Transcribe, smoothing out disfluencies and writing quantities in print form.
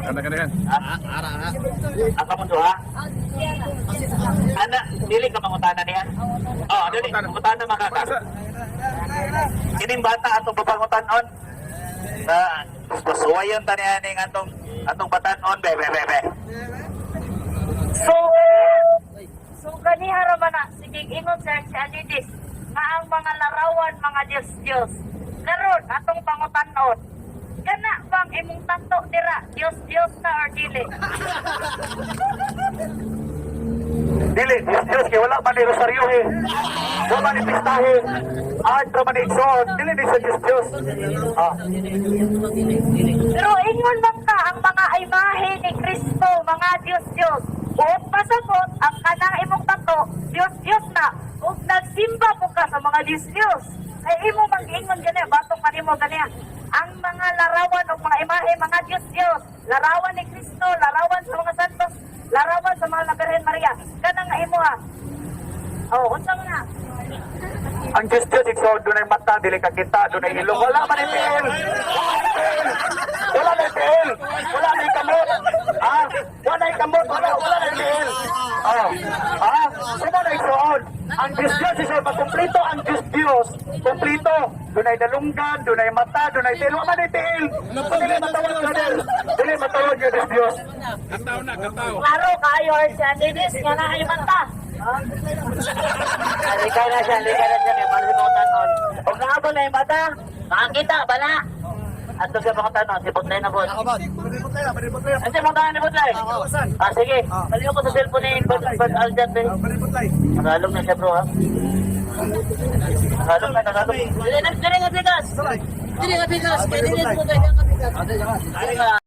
Kanda-kandahan. Ang kamundo ha? Ana, dili ka mangutana niya? Oh, dili, mangutana makaka. Kining bata atong papangutanon. Pasuwayon ta niya ning atong batanon, be. So kaniha ra man na sige ingon sa Alidis nga ang mga larawan mga Diyos karon atong pangutanon kana bang imong tato dira Diyos na or dili? Dili, Diyos kay wala man ni rosaryo eh. Wala man ni pistahe. Art ra man ni igsoon. Dili ni sa Diyos. Pero ingon man ka ang mga imahe ni Kristo mga Diyos ug pasabot ang kanang imong tato Diyos na ug nagsimba po ka sa mga Diyos ay imo mag-ingon gani batong kanimo gani ang mga larawan o mga imahe mga Diyos larawan ni Kristo larawan sa mga santos larawan sa mga Birhen Maria kanang nga imo ha unsa man na Ang Diyos igsoon dunay mata, dili ka kita, dunay ilong. Wala man ni tiil. Wala ni tiil. Wala ni kamot. Wala ni kamot, wala ni tiil. Sino na igsoon? Ang Diyos igsoon, magkumplito ang Diyos. Kumplito. Dunay dalunggan, dunay mata, dunay tiil. Wala man ni tiil. Dili matawag ka din. Dili matawag yung Diyos. Kataw na, kataw. klaro kayo si Alidis nga na ay mata Alikay na siya kay para sa mga tanon. Huwag na ba na yung mata? Makakita, bala. At doon sa mga tanon, si Butlay na boss. Ano si mga tanon ni Butlay? Sige. Baliw ko sa cellphone ni Bud Aljat eh. Nagalog na siya bro ha. Nagalog. Dili nga bigas. Dili nga bigas. Kaya dili nga bigas.